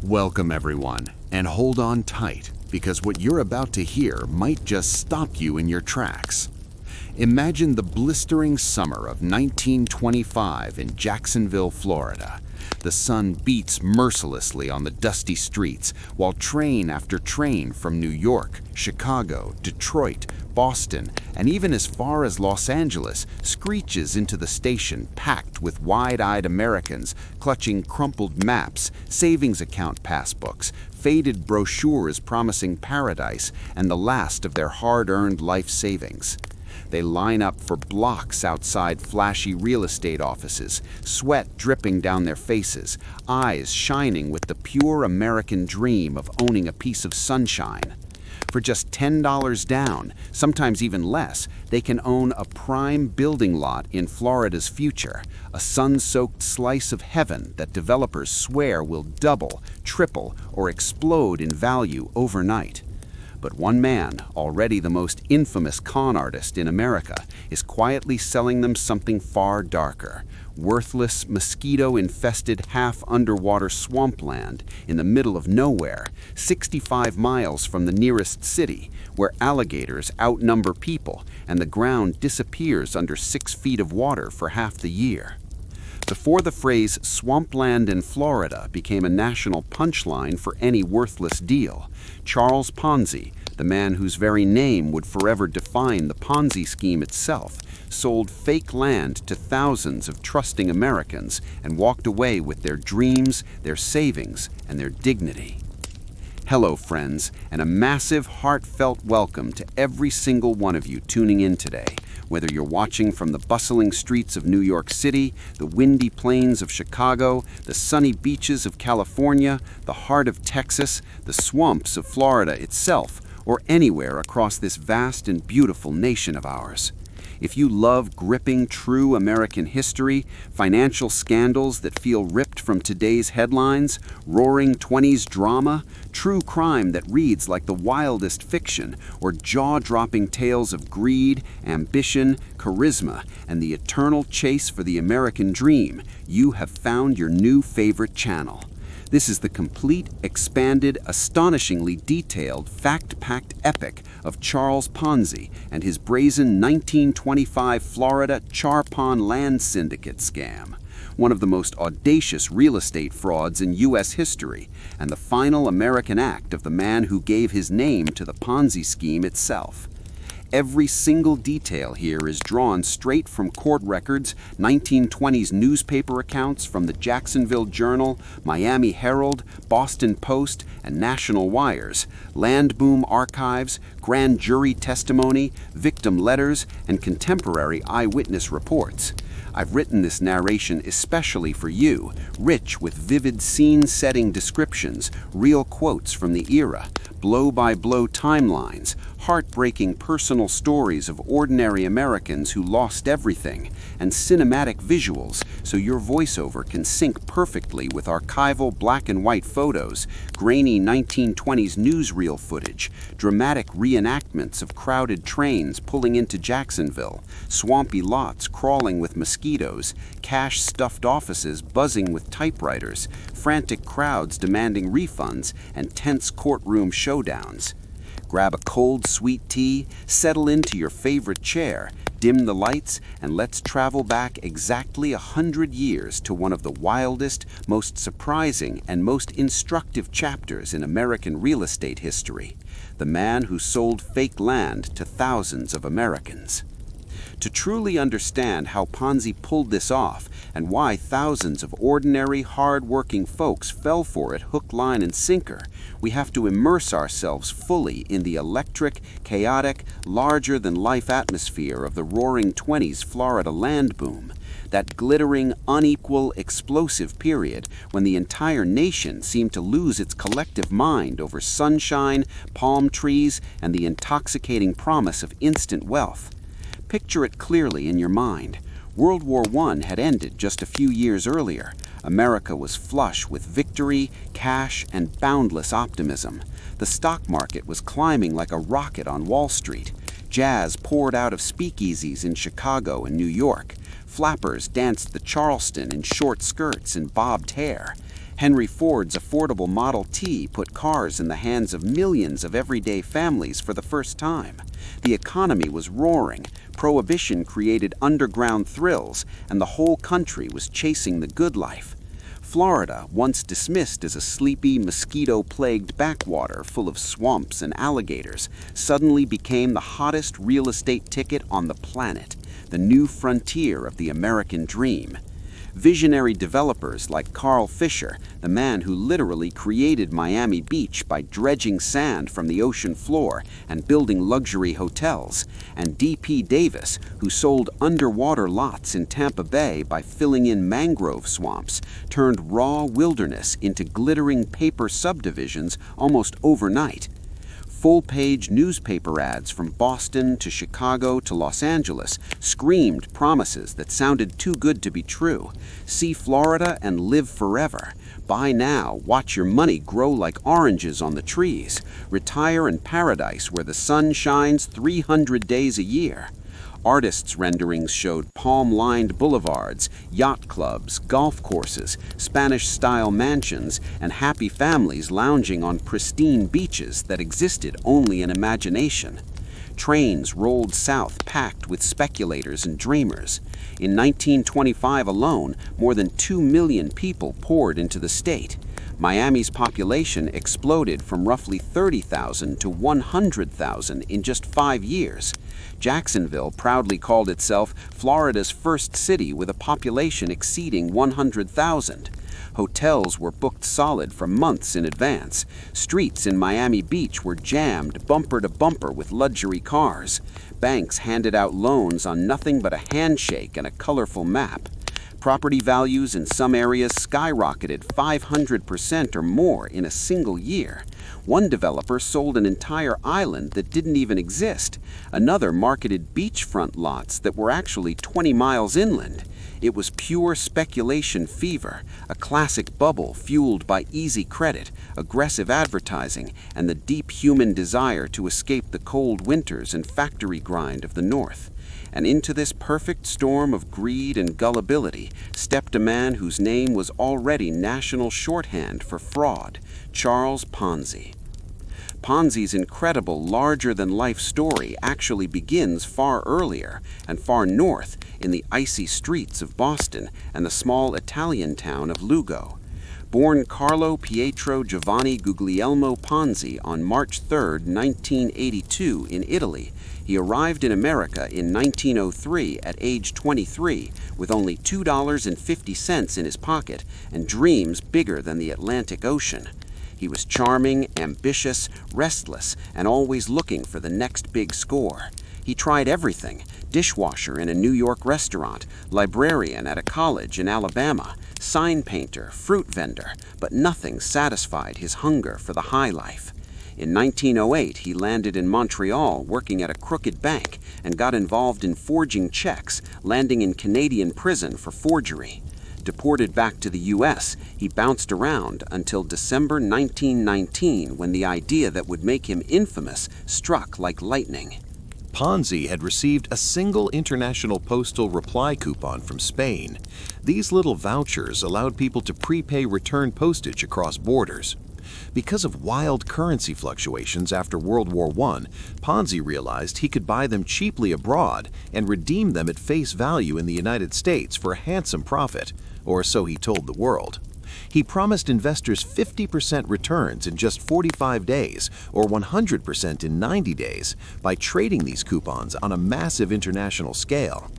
Welcome everyone, and hold on tight, because what you're about to hear might just stop you in your tracks. Imagine the blistering summer of 1925 in Jacksonville, Florida. The sun beats mercilessly on the dusty streets, while train after train from New York, Chicago, Detroit, Boston, and even as far as Los Angeles screeches into the station packed with wide-eyed Americans clutching crumpled maps, savings account passbooks, faded brochures promising paradise, and the last of their hard-earned life savings. They line up for blocks outside flashy real estate offices, sweat dripping down their faces, eyes shining with the pure American dream of owning a piece of sunshine. For just $10 down, sometimes even less, they can own a prime building lot in Florida's future, a sun-soaked slice of heaven that developers swear will double, triple, or explode in value overnight. But one man, already the most infamous con artist in America, is quietly selling them something far darker: worthless, mosquito-infested half-underwater swampland in the middle of nowhere, 65 miles from the nearest city, where alligators outnumber people and the ground disappears under 6 feet of water for half the year. Before the phrase "swampland in Florida" became a national punchline for any worthless deal, Charles Ponzi, the man whose very name would forever define the Ponzi scheme itself, sold fake land to thousands of trusting Americans and walked away with their dreams, their savings, and their dignity. Hello, friends, and a massive, heartfelt welcome to every single one of you tuning in today. Whether you're watching from the bustling streets of New York City, the windy plains of Chicago, the sunny beaches of California, the heart of Texas, the swamps of Florida itself, or anywhere across this vast and beautiful nation of ours. If you love gripping, true American history, financial scandals that feel ripped from today's headlines, roaring 20s drama, true crime that reads like the wildest fiction, or jaw-dropping tales of greed, ambition, charisma, and the eternal chase for the American dream, you have found your new favorite channel. This is the complete, expanded, astonishingly detailed, fact-packed epic of Charles Ponzi and his brazen 1925 Florida Charpon Land Syndicate scam, one of the most audacious real estate frauds in U.S. history, and the final American act of the man who gave his name to the Ponzi scheme itself. Every single detail here is drawn straight from court records, 1920s newspaper accounts from the Jacksonville Journal, Miami Herald, Boston Post, and National Wires, land boom archives, grand jury testimony, victim letters, and contemporary eyewitness reports. I've written this narration especially for you, rich with vivid scene-setting descriptions, real quotes from the era, blow-by-blow timelines, heartbreaking personal stories of ordinary Americans who lost everything, and cinematic visuals so your voiceover can sync perfectly with archival black and white photos, grainy 1920s newsreel footage, dramatic reenactments of crowded trains pulling into Jacksonville, swampy lots crawling with mosquitoes, cash-stuffed offices buzzing with typewriters, frantic crowds demanding refunds, and tense courtroom showdowns. Grab a cold, sweet tea, settle into your favorite chair, dim the lights, and let's travel back exactly 100 years to one of the wildest, most surprising, and most instructive chapters in American real estate history: the man who sold fake land to thousands of Americans. To truly understand how Ponzi pulled this off and why thousands of ordinary, hard-working folks fell for it hook, line, and sinker, we have to immerse ourselves fully in the electric, chaotic, larger-than-life atmosphere of the roaring 20s Florida land boom, that glittering, unequal, explosive period when the entire nation seemed to lose its collective mind over sunshine, palm trees, and the intoxicating promise of instant wealth. Picture it clearly in your mind. World War I had ended just a few years earlier. America was flush with victory, cash, and boundless optimism. The stock market was climbing like a rocket on Wall Street. Jazz poured out of speakeasies in Chicago and New York. Flappers danced the Charleston in short skirts and bobbed hair. Henry Ford's affordable Model T put cars in the hands of millions of everyday families for the first time. The economy was roaring, prohibition created underground thrills, and the whole country was chasing the good life. Florida, once dismissed as a sleepy, mosquito-plagued backwater full of swamps and alligators, suddenly became the hottest real estate ticket on the planet, the new frontier of the American dream. Visionary developers like Carl Fisher, the man who literally created Miami Beach by dredging sand from the ocean floor and building luxury hotels, and D.P. Davis, who sold underwater lots in Tampa Bay by filling in mangrove swamps, turned raw wilderness into glittering paper subdivisions almost overnight. Full-page newspaper ads from Boston to Chicago to Los Angeles screamed promises that sounded too good to be true. See Florida and live forever. Buy now, watch your money grow like oranges on the trees. Retire in paradise where the sun shines 300 days a year. Artists' renderings showed palm-lined boulevards, yacht clubs, golf courses, Spanish-style mansions, and happy families lounging on pristine beaches that existed only in imagination. Trains rolled south packed with speculators and dreamers. In 1925 alone, more than 2 million people poured into the state. Miami's population exploded from roughly 30,000 to 100,000 in just 5 years. Jacksonville proudly called itself Florida's first city with a population exceeding 100,000. Hotels were booked solid for months in advance. Streets in Miami Beach were jammed bumper to bumper with luxury cars. Banks handed out loans on nothing but a handshake and a colorful map. Property values in some areas skyrocketed 500% or more in a single year. One developer sold an entire island that didn't even exist. Another marketed beachfront lots that were actually 20 miles inland. It was pure speculation fever, a classic bubble fueled by easy credit, aggressive advertising, and the deep human desire to escape the cold winters and factory grind of the North. And into this perfect storm of greed and gullibility stepped a man whose name was already national shorthand for fraud, Charles Ponzi. Ponzi's incredible larger-than-life story actually begins far earlier and far north in the icy streets of Boston and the small Italian town of Lugo. Born Carlo Pietro Giovanni Guglielmo Ponzi on March 3, 1982 in Italy, he arrived in America in 1903 at age 23 with only $2.50 in his pocket and dreams bigger than the Atlantic Ocean. He was charming, ambitious, restless, and always looking for the next big score. He tried everything: dishwasher in a New York restaurant, librarian at a college in Alabama, sign painter, fruit vendor, but nothing satisfied his hunger for the high life. In 1908, he landed in Montreal working at a crooked bank and got involved in forging checks, landing in Canadian prison for forgery. Deported back to the U.S., he bounced around until December 1919 when the idea that would make him infamous struck like lightning. Ponzi had received a single international postal reply coupon from Spain. These little vouchers allowed people to prepay return postage across borders. Because of wild currency fluctuations after World War I, Ponzi realized he could buy them cheaply abroad and redeem them at face value in the United States for a handsome profit, or so he told the world. He promised investors 50% returns in just 45 days or 100% in 90 days by trading these coupons on a massive international scale.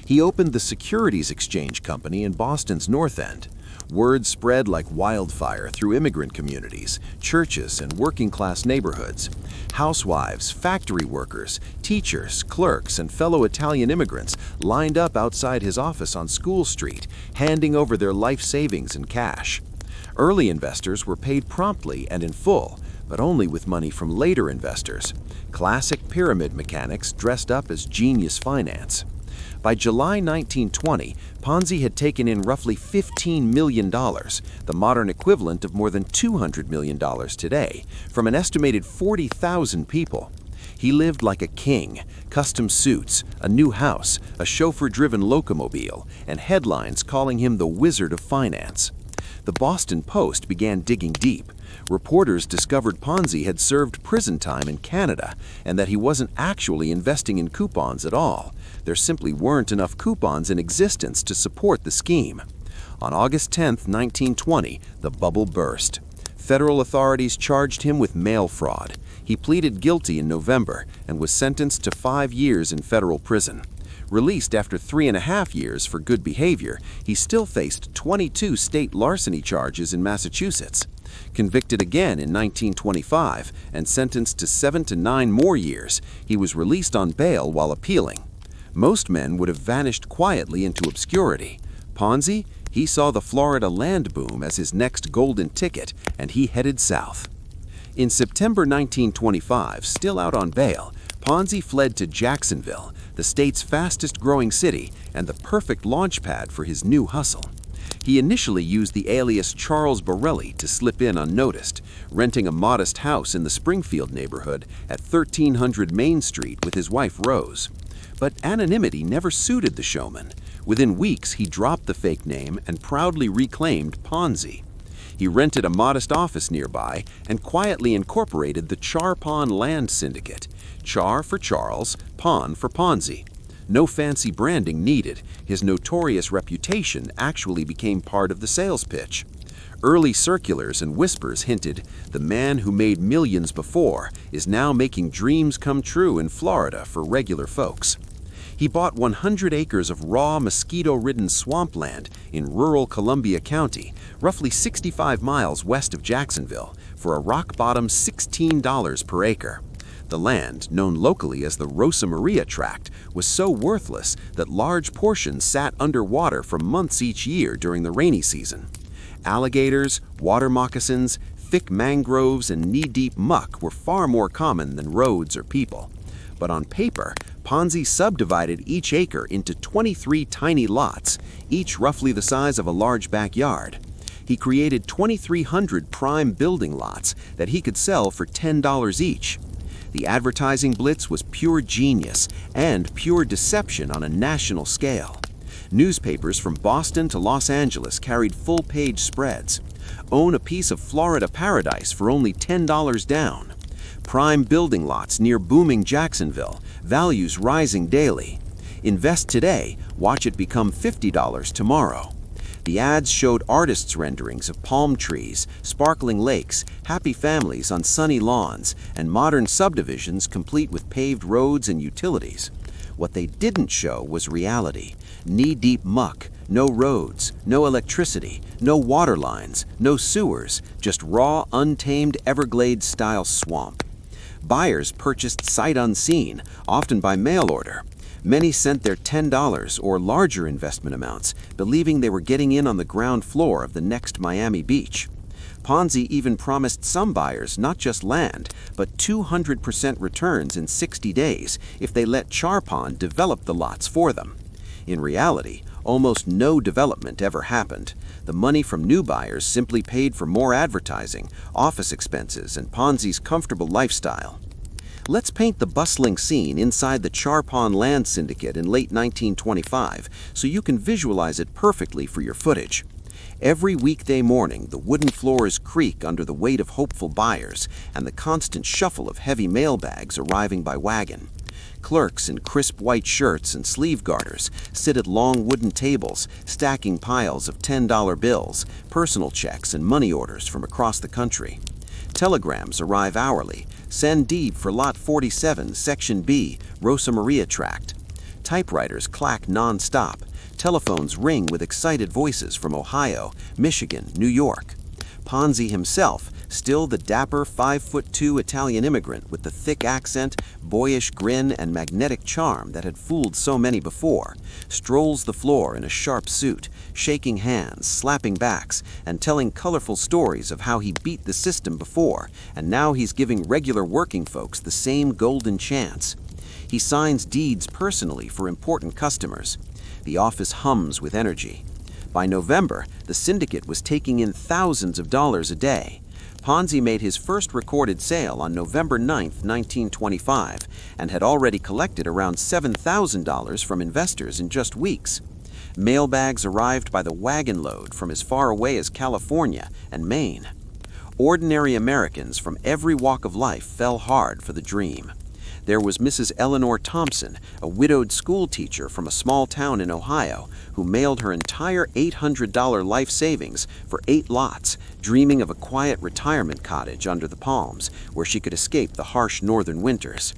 He opened the Securities Exchange Company in Boston's North End. Word spread like wildfire through immigrant communities, churches, and working-class neighborhoods. Housewives, factory workers, teachers, clerks, and fellow Italian immigrants lined up outside his office on School Street, handing over their life savings in cash. Early investors were paid promptly and in full, but only with money from later investors. Classic pyramid mechanics dressed up as genius finance. By July 1920, Ponzi had taken in roughly $15 million, the modern equivalent of more than $200 million today, from an estimated 40,000 people. He lived like a king: custom suits, a new house, a chauffeur-driven locomobile, and headlines calling him the Wizard of Finance. The Boston Post began digging deep. Reporters discovered Ponzi had served prison time in Canada and that he wasn't actually investing in coupons at all. There simply weren't enough coupons in existence to support the scheme. On August 10, 1920, the bubble burst. Federal authorities charged him with mail fraud. He pleaded guilty in November and was sentenced to 5 years in federal prison. Released after 3.5 years for good behavior, he still faced 22 state larceny charges in Massachusetts. Convicted again in 1925 and sentenced to 7 to 9 more years, he was released on bail while appealing. Most men would have vanished quietly into obscurity. Ponzi, he saw the Florida land boom as his next golden ticket, and he headed south. In September 1925, still out on bail, Ponzi fled to Jacksonville, the state's fastest-growing city and the perfect launchpad for his new hustle. He initially used the alias Charles Borelli to slip in unnoticed, renting a modest house in the Springfield neighborhood at 1300 Main Street with his wife Rose. But anonymity never suited the showman. Within weeks, he dropped the fake name and proudly reclaimed Ponzi. He rented a modest office nearby and quietly incorporated the Charpon Land Syndicate. Char for Charles, Pon for Ponzi. No fancy branding needed. His notorious reputation actually became part of the sales pitch. Early circulars and whispers hinted, the man who made millions before is now making dreams come true in Florida for regular folks. He bought 100 acres of raw, mosquito-ridden swampland in rural Columbia County, roughly 65 miles west of Jacksonville, for a rock-bottom $16 per acre. The land, known locally as the Rosa Maria Tract, was so worthless that large portions sat underwater for months each year during the rainy season. Alligators, water moccasins, thick mangroves, and knee-deep muck were far more common than roads or people. But on paper, Ponzi subdivided each acre into 23 tiny lots, each roughly the size of a large backyard. He created 2,300 prime building lots that he could sell for $10 each. The advertising blitz was pure genius and pure deception on a national scale. Newspapers from Boston to Los Angeles carried full-page spreads. Own a piece of Florida paradise for only $10 down. Prime building lots near booming Jacksonville, values rising daily. Invest today, watch it become $50 tomorrow. The ads showed artists' renderings of palm trees, sparkling lakes, happy families on sunny lawns, and modern subdivisions complete with paved roads and utilities. What they didn't show was reality. Knee-deep muck, no roads, no electricity, no water lines, no sewers, just raw, untamed Everglades-style swamp. Buyers purchased sight unseen, often by mail order. Many sent their $10 or larger investment amounts, believing they were getting in on the ground floor of the next Miami beach. Ponzi even promised some buyers not just land, but 200% returns in 60 days if they let Charpon develop the lots for them. In reality, almost no development ever happened. The money from new buyers simply paid for more advertising, office expenses, and Ponzi's comfortable lifestyle. Let's paint the bustling scene inside the Charpon Land Syndicate in late 1925 so you can visualize it perfectly for your footage. Every weekday morning, the wooden floors creak under the weight of hopeful buyers and the constant shuffle of heavy mail bags arriving by wagon. Clerks in crisp white shirts and sleeve garters sit at long wooden tables, stacking piles of $10 bills, personal checks, and money orders from across the country. Telegrams arrive hourly. Send deed for Lot 47, Section B, Rosa Maria Tract. Typewriters clack non-stop. Telephones ring with excited voices from Ohio, Michigan, New York. Ponzi himself, still the dapper 5'2" Italian immigrant with the thick accent, boyish grin, and magnetic charm that had fooled so many before, strolls the floor in a sharp suit, shaking hands, slapping backs, and telling colorful stories of how he beat the system before, and now he's giving regular working folks the same golden chance. He signs deeds personally for important customers. The office hums with energy. By November, the syndicate was taking in thousands of dollars a day. Ponzi made his first recorded sale on November 9, 1925, and had already collected around $7,000 from investors in just weeks. Mailbags arrived by the wagon load from as far away as California and Maine. Ordinary Americans from every walk of life fell hard for the dream. There was Mrs. Eleanor Thompson, a widowed school teacher from a small town in Ohio, who mailed her entire $800 life savings for 8 lots, dreaming of a quiet retirement cottage under the palms where she could escape the harsh northern winters.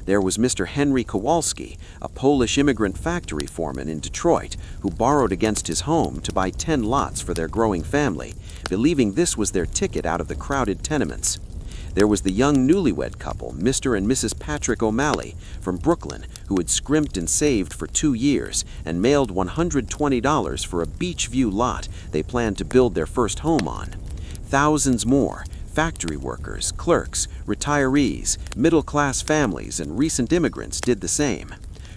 There was Mr. Henry Kowalski, a Polish immigrant factory foreman in Detroit, who borrowed against his home to buy 10 lots for their growing family, believing this was their ticket out of the crowded tenements. There was the young newlywed couple, Mr. and Mrs. Patrick O'Malley, from Brooklyn, who had scrimped and saved for 2 years and mailed $120 for a beach view lot they planned to build their first home on. Thousands more, factory workers, clerks, retirees, middle-class families, and recent immigrants did the same.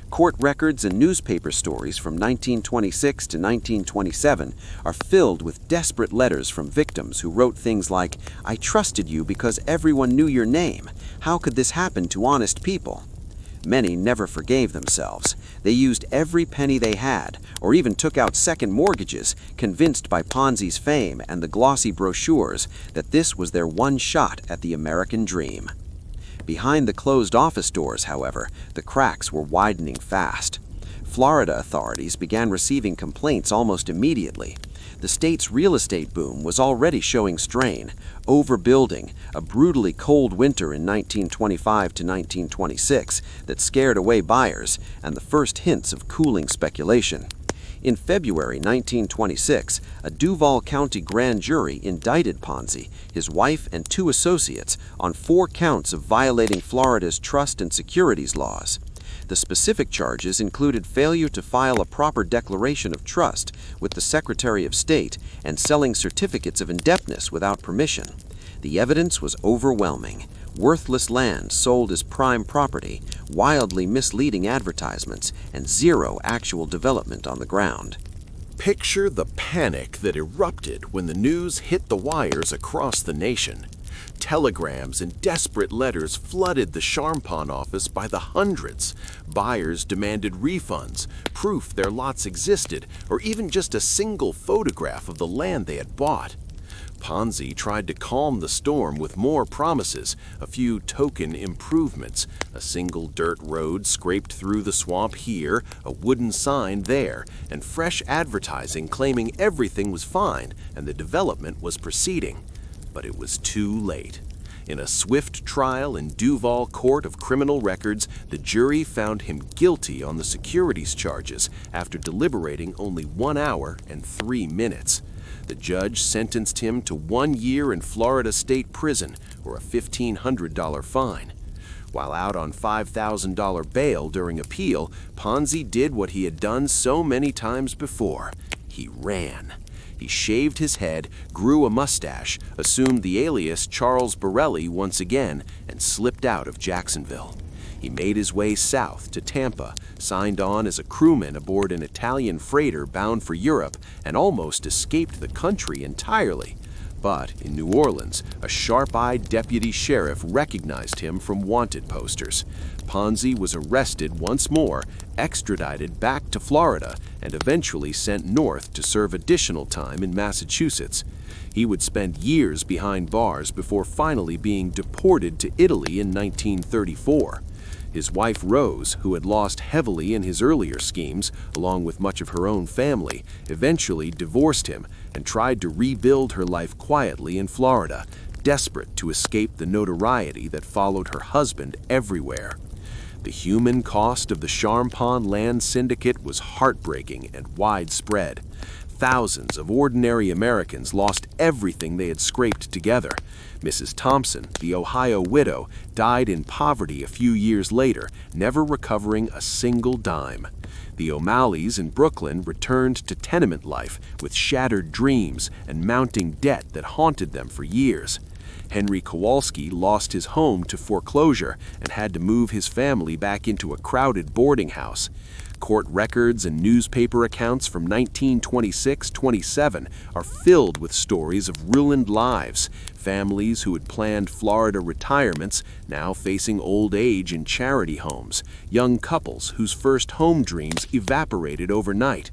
Court records and newspaper stories from 1926 to 1927 are filled with desperate letters from victims who wrote things like, "I trusted you because everyone knew your name. How could this happen to honest people?" Many never forgave themselves. They used every penny they had, or even took out second mortgages, convinced by Ponzi's fame and the glossy brochures that this was their one shot at the American dream. Behind the closed office doors, however, the cracks were widening fast. Florida authorities began receiving complaints almost immediately. The state's real estate boom was already showing strain, overbuilding, a brutally cold winter in 1925 to 1926 that scared away buyers, and the first hints of cooling speculation. In February 1926, a Duval County grand jury indicted Ponzi, his wife, and 2 associates on 4 counts of violating Florida's trust and securities laws. The specific charges included failure to file a proper declaration of trust with the Secretary of State and selling certificates of indebtedness without permission. The evidence was overwhelming. Worthless land sold as prime property, wildly misleading advertisements, and 0 actual development on the ground. Picture the panic that erupted when the news hit the wires across the nation. Telegrams and desperate letters flooded the Charpon office by the hundreds. Buyers demanded refunds, proof their lots existed, or even just a single photograph of the land they had bought. Ponzi tried to calm the storm with more promises, a few token improvements, a single dirt road scraped through the swamp here, a wooden sign there, and fresh advertising claiming everything was fine and the development was proceeding. But it was too late. In a swift trial in Duval Court of Criminal Records, the jury found him guilty on the securities charges after deliberating only 1 hour and 3 minutes. The judge sentenced him to 1 year in Florida State Prison or a $1,500 fine. While out on $5,000 bail during appeal, Ponzi did what he had done so many times before. He ran. He shaved his head, grew a mustache, assumed the alias Charles Borelli once again, and slipped out of Jacksonville. He made his way south to Tampa, signed on as a crewman aboard an Italian freighter bound for Europe, and almost escaped the country entirely. But in New Orleans, a sharp-eyed deputy sheriff recognized him from wanted posters. Ponzi was arrested once more, extradited back to Florida, and eventually sent north to serve additional time in Massachusetts. He would spend years behind bars before finally being deported to Italy in 1934. His wife Rose, who had lost heavily in his earlier schemes, along with much of her own family, eventually divorced him and tried to rebuild her life quietly in Florida, desperate to escape the notoriety that followed her husband everywhere. The human cost of the Charpon Land Syndicate was heartbreaking and widespread. Thousands of ordinary Americans lost everything they had scraped together. Mrs. Thompson, the Ohio widow, died in poverty a few years later, never recovering a single dime. The O'Malleys in Brooklyn returned to tenement life with shattered dreams and mounting debt that haunted them for years. Henry Kowalski lost his home to foreclosure and had to move his family back into a crowded boarding house. Court records and newspaper accounts from 1926-27 are filled with stories of ruined lives, families who had planned Florida retirements now facing old age in charity homes, young couples whose first home dreams evaporated overnight.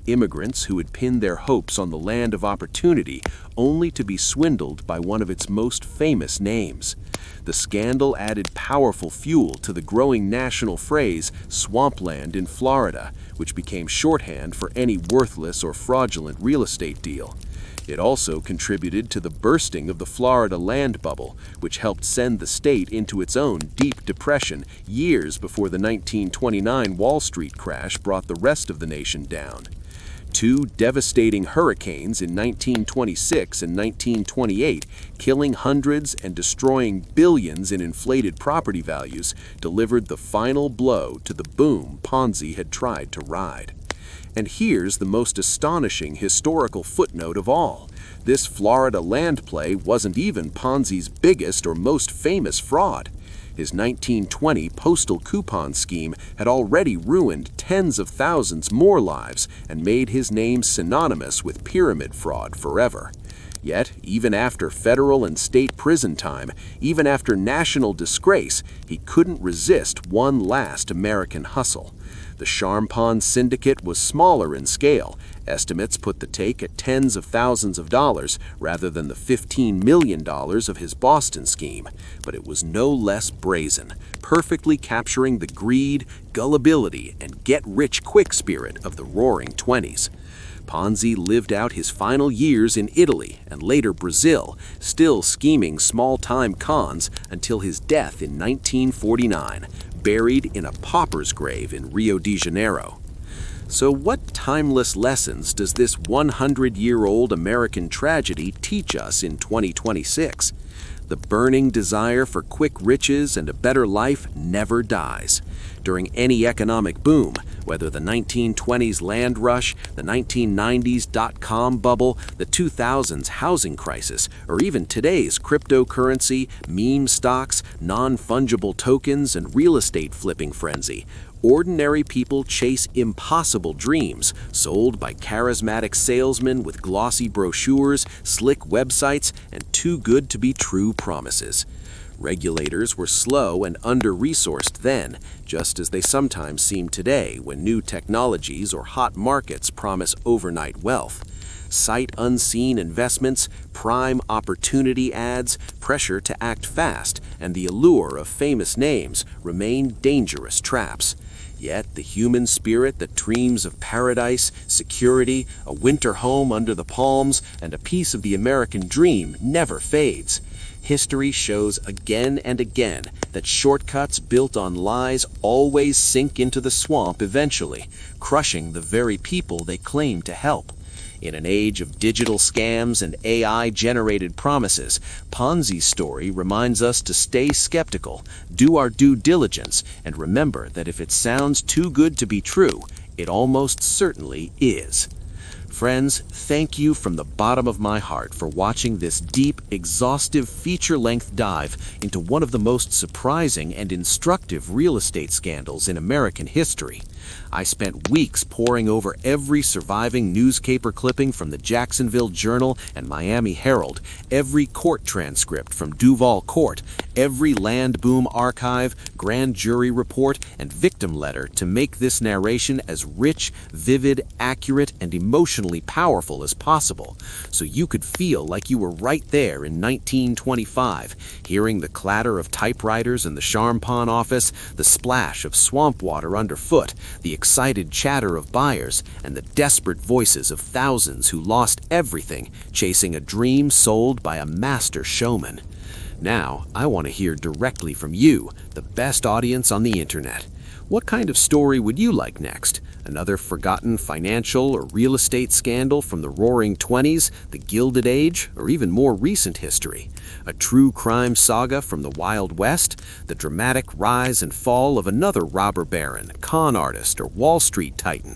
immigrants who had pinned their hopes on the land of opportunity only to be swindled by one of its most famous names. The scandal added powerful fuel to the growing national phrase "Swampland" in Florida, which became shorthand for any worthless or fraudulent real estate deal. It also contributed to the bursting of the Florida land bubble, which helped send the state into its own deep depression years before the 1929 Wall Street crash brought the rest of the nation down. Two devastating hurricanes in 1926 and 1928, killing hundreds and destroying billions in inflated property values, delivered the final blow to the boom Ponzi had tried to ride. And here's the most astonishing historical footnote of all. This Florida land play wasn't even Ponzi's biggest or most famous fraud. His 1920 postal coupon scheme had already ruined tens of thousands more lives and made his name synonymous with pyramid fraud forever. Yet, even after federal and state prison time, even after national disgrace, he couldn't resist one last American hustle. The Charpon Syndicate was smaller in scale. Estimates put the take at tens of thousands of dollars rather than the $15 million of his Boston scheme. But it was no less brazen, perfectly capturing the greed, gullibility, and get-rich-quick spirit of the Roaring Twenties. Ponzi lived out his final years in Italy and later Brazil, still scheming small-time cons until his death in 1949, buried in a pauper's grave in Rio de Janeiro. So what timeless lessons does this 100-year-old American tragedy teach us in 2026? The burning desire for quick riches and a better life never dies. During any economic boom, whether the 1920s land rush, the 1990s dot-com bubble, the 2000s housing crisis, or even today's cryptocurrency, meme stocks, non-fungible tokens, and real estate flipping frenzy, ordinary people chase impossible dreams sold by charismatic salesmen with glossy brochures, slick websites, and too-good-to-be-true promises. Regulators were slow and under-resourced then, just as they sometimes seem today when new technologies or hot markets promise overnight wealth. Sight unseen investments, prime opportunity ads, pressure to act fast, and the allure of famous names remain dangerous traps. Yet the human spirit that dreams of paradise, security, a winter home under the palms, and a piece of the American dream never fades. History shows again and again that shortcuts built on lies always sink into the swamp eventually, crushing the very people they claim to help. In an age of digital scams and AI-generated promises, Ponzi's story reminds us to stay skeptical, do our due diligence, and remember that if it sounds too good to be true, it almost certainly is. Friends, thank you from the bottom of my heart for watching this deep, exhaustive, feature-length dive into one of the most surprising and instructive real estate scandals in American history. I spent weeks poring over every surviving newspaper clipping from the Jacksonville Journal and Miami Herald, every court transcript from Duval Court, every land boom archive, grand jury report, and victim letter to make this narration as rich, vivid, accurate, and emotionally powerful as possible, so you could feel like you were right there in 1925, hearing the clatter of typewriters in the Charpon office, the splash of swamp water underfoot, the excited chatter of buyers, and the desperate voices of thousands who lost everything chasing a dream sold by a master showman. Now, I want to hear directly from you, the best audience on the internet. What kind of story would you like next? Another forgotten financial or real estate scandal from the Roaring Twenties, the Gilded Age, or even more recent history? A true crime saga from the Wild West? The dramatic rise and fall of another robber baron, con artist, or Wall Street titan?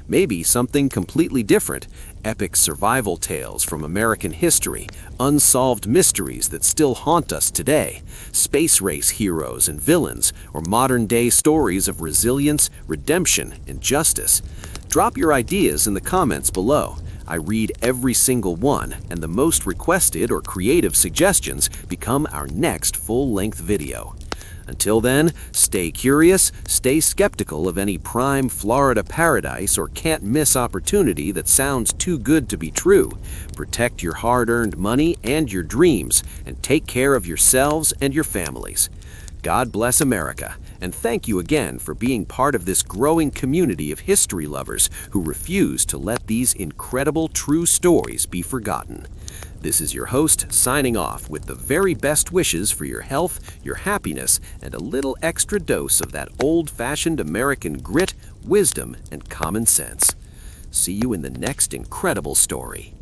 Maybe something completely different, epic survival tales from American history, unsolved mysteries that still haunt us today, space race heroes and villains, or modern-day stories of resilience, redemption, and justice. Drop your ideas in the comments below. I read every single one, and the most requested or creative suggestions become our next full-length video. Until then, stay curious, stay skeptical of any prime Florida paradise or can't-miss opportunity that sounds too good to be true. Protect your hard-earned money and your dreams, and take care of yourselves and your families. God bless America, and thank you again for being part of this growing community of history lovers who refuse to let these incredible true stories be forgotten. This is your host signing off with the very best wishes for your health, your happiness, and a little extra dose of that old-fashioned American grit, wisdom, and common sense. See you in the next incredible story.